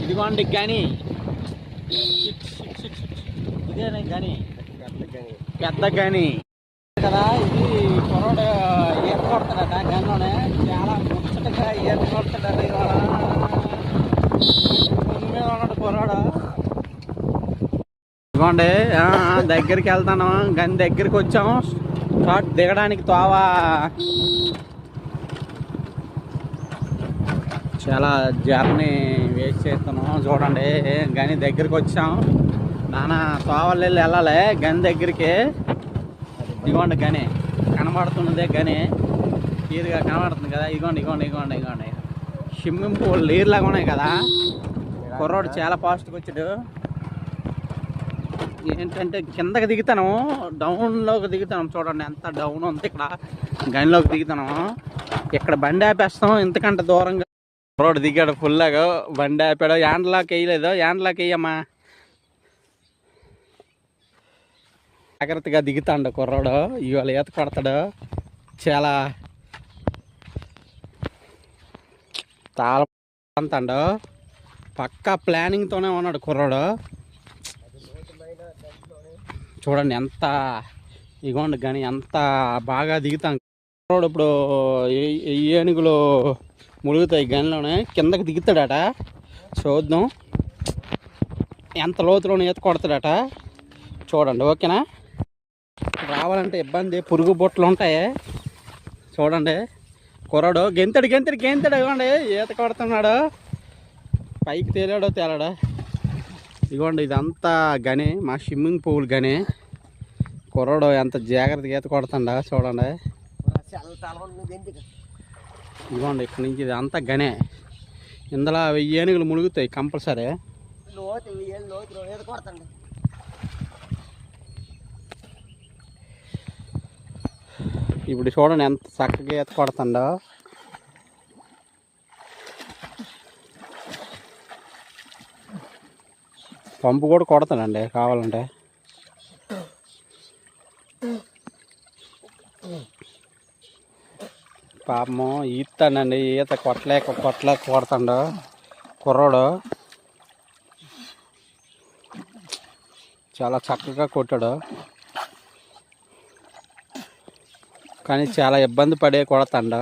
ఇదిగోండి గని, ఇదేనా గని, పెద్ద గని కదా. ఇది కుర్రోడు ఈత కొడతాడట గనిలోనే, చాలా ముచ్చటగా ఈత కొడతాడట. ఇవాళ మీద ఉన్నాడు కుర్రోడు. ఇదిగోండి దగ్గరికి వెళ్తాను, గని దగ్గరికి వచ్చాము. షాట్ దిగడానికి తోవా చాలా జర్నీ వేస్ట్ చేస్తున్నాం. చూడండి గని దగ్గరికి వచ్చాం. నానా తోవలు వెళ్ళాలి గని దగ్గరికి. ఇదిగోండి గని కనబడుతున్నదే, గని క్లియర్గా కనబడుతుంది కదా. ఇదిగోండి ఇదిగోండి ఇదిగోండి ఇదిగోండి స్విమ్మింగ్ పూల్ నీరులాగా ఉన్నాయి కదా. కుర్రోడు చాలా ఫాస్ట్గా వచ్చాడు. ఏంటంటే కిందకి దిగుతాను, డౌన్లోకి దిగుతాను. చూడండి ఎంత డౌన్ ఉంది ఇక్కడ. గనిలోకి దిగుతాను. ఇక్కడ బండి ఆపేస్తాం ఇంతకంటే దూరంగా. కుర్రోడు దిగాడు ఫుల్లాగా, బండి ఆపాడు. యాండ్లాక్ వేయలేదు, యాండ్లాక్ వేయమ్మా. జాగ్రత్తగా దిగుతాడు కుర్రోడు. ఇవాళ ఈత కొడతాడు. చాలా తాళంతాడు. పక్కా ప్లానింగ్తోనే ఉన్నాడు కుర్రోడు. చూడండి ఎంత ఇగోండి గని ఎంత బాగా దిగుతాం. కుర్రోడు ఇప్పుడు ఏనుగులు ములుగుతాయి గనిలోనే, కిందకి దిగుతాడట. చూద్దాం ఎంత లోతులోనే ఈత కొడతాడట. చూడండి ఓకేనా. రావాలంటే ఇబ్బంది, పురుగు బొట్లు ఉంటాయి. చూడండి కుర్రాడు గెంతడు గెంతడు గెంతడు. ఇవ్వండి ఈత కొడుతున్నాడు. పైకి తేలాడో తేలాడో. ఇదిగోండి ఇదంతా గని, మా స్విమ్మింగ్ పూల్ గని. కుర్రాడు ఎంత జాగ్రత్తగా ఈత కొడుతుండ చూడండి. ఇదిగోండి ఇక్కడి నుంచి ఇది అంతా గనే. ఇందులో 1000 ఏనుగులు ములుగుతాయి కంపల్సరీ. ఇప్పుడు చూడండి ఎంత చక్కగా ఈత కొడుతుండో. పంపు కూడా కొడతానండి కావాలంటే. పాపము ఈతానండి, ఈత కొట్టలేక కొడతాడు కుర్రోడు. చాలా చక్కగా కొట్టాడు, కానీ చాలా ఇబ్బంది పడే కొడతాడు.